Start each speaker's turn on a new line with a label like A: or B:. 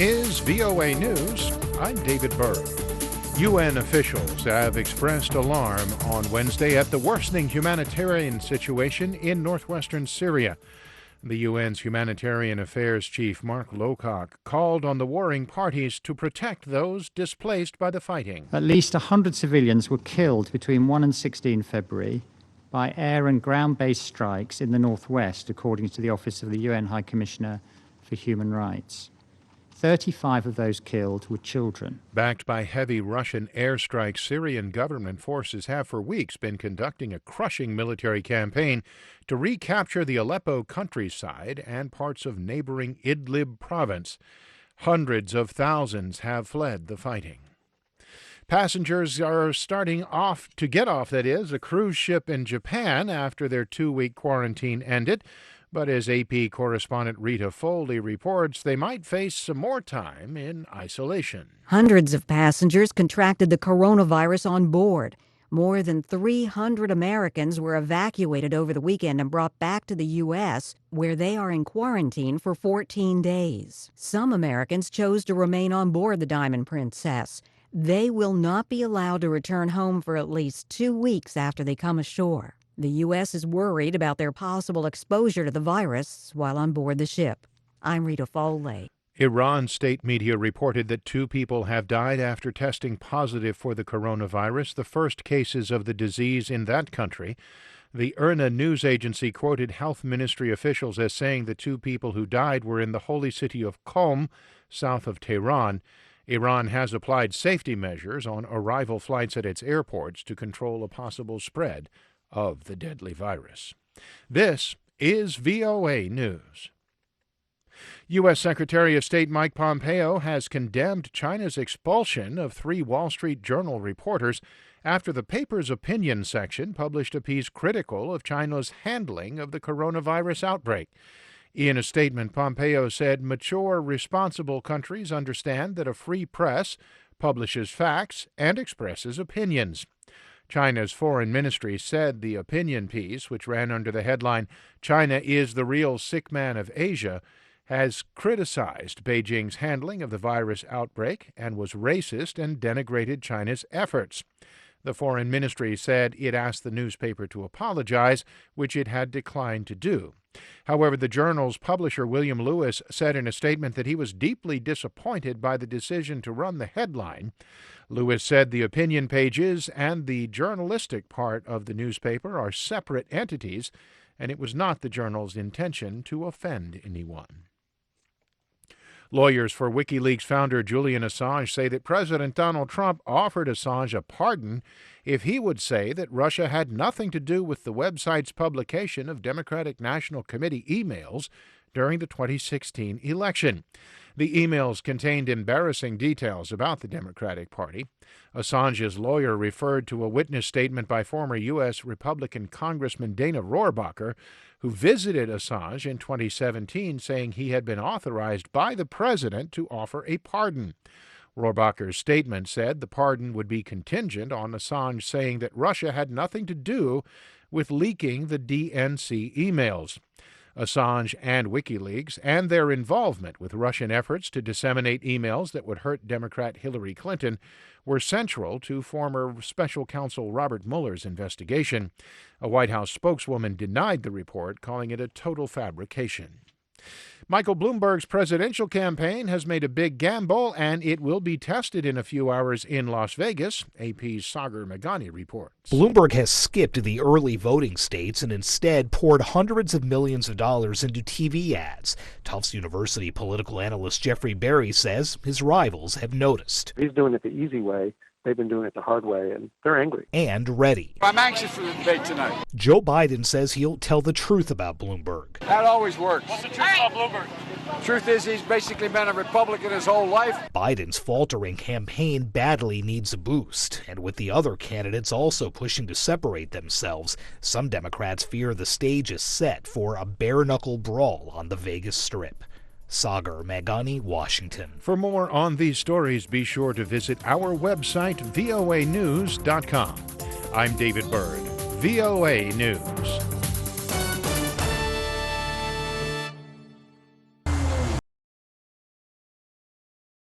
A: Is VOA News. I'm David Byrd. UN officials have expressed alarm on Wednesday at the worsening humanitarian situation in northwestern Syria. The UN's Humanitarian Affairs Chief Mark Lowcock called on the warring parties to protect those displaced by the fighting.
B: At least 100 civilians were killed between 1 and 16 February by air and ground-based strikes in the northwest, according to the Office of the UN High Commissioner for Human Rights. 35 of those killed were children.
A: Backed by heavy Russian airstrikes, Syrian government forces have for weeks been conducting a crushing military campaign to recapture the Aleppo countryside and parts of neighboring Idlib province. Hundreds of thousands have fled the fighting. Passengers are starting to get off a cruise ship in Japan after their 2-week quarantine ended. But as AP correspondent Rita Foley reports, they might face some more time in isolation.
C: Hundreds of passengers contracted the coronavirus on board. More than 300 Americans were evacuated over the weekend and brought back to the U.S., where they are in quarantine for 14 days. Some Americans chose to remain on board the Diamond Princess. They will not be allowed to return home for at least 2 weeks after they come ashore. The U.S. is worried about their possible exposure to the virus while on board the ship. I'm Rita Foley.
A: Iran state media reported that 2 people have died after testing positive for the coronavirus, the first cases of the disease in that country. The IRNA news agency quoted health ministry officials as saying the 2 people who died were in the holy city of Qom, south of Tehran. Iran has applied safety measures on arrival flights at its airports to control a possible spread of the deadly virus. This is VOA News. U.S. Secretary of State Mike Pompeo has condemned China's expulsion of 3 Wall Street Journal reporters after the paper's opinion section published a piece critical of China's handling of the coronavirus outbreak. In a statement, Pompeo said mature, responsible countries understand that a free press publishes facts and expresses opinions. China's foreign ministry said the opinion piece, which ran under the headline, "China is the real sick man of Asia," has criticized Beijing's handling of the virus outbreak and was racist and denigrated China's efforts. The foreign ministry said it asked the newspaper to apologize, which it had declined to do. However, the journal's publisher, William Lewis, said in a statement that he was deeply disappointed by the decision to run the headline. Lewis said the opinion pages and the journalistic part of the newspaper are separate entities, and it was not the journal's intention to offend anyone. Lawyers for WikiLeaks founder Julian Assange say that President Donald Trump offered Assange a pardon if he would say that Russia had nothing to do with the website's publication of Democratic National Committee emails during the 2016 election. The emails contained embarrassing details about the Democratic Party. Assange's lawyer referred to a witness statement by former U.S. Republican Congressman Dana Rohrabacher, who visited Assange in 2017, saying he had been authorized by the president to offer a pardon. Rohrabacher's statement said the pardon would be contingent on Assange saying that Russia had nothing to do with leaking the DNC emails. Assange and WikiLeaks and their involvement with Russian efforts to disseminate emails that would hurt Democrat Hillary Clinton were central to former special counsel Robert Mueller's investigation. A White House spokeswoman denied the report, calling it a total fabrication. Michael Bloomberg's presidential campaign has made a big gamble, and it will be tested in a few hours in Las Vegas, AP's Sagar Meghani reports.
D: Bloomberg has skipped the early voting states and instead poured hundreds of millions of dollars into TV ads. Tufts University political analyst Jeffrey Berry says his rivals have noticed.
E: He's doing it the easy way. They've been doing it the hard way, and they're angry.
D: And ready.
F: I'm anxious for the debate tonight.
D: Joe Biden says he'll tell the truth about Bloomberg.
F: That always works.
G: What's the truth about Bloomberg?
F: Truth is, he's basically been a Republican his whole life.
D: Biden's faltering campaign badly needs a boost, and with the other candidates also pushing to separate themselves, some Democrats fear the stage is set for a bare-knuckle brawl on the Vegas Strip. Sagar Meghani, Washington.
A: For more on these stories, be sure to visit our website, voanews.com. I'm David Byrd, VOA News.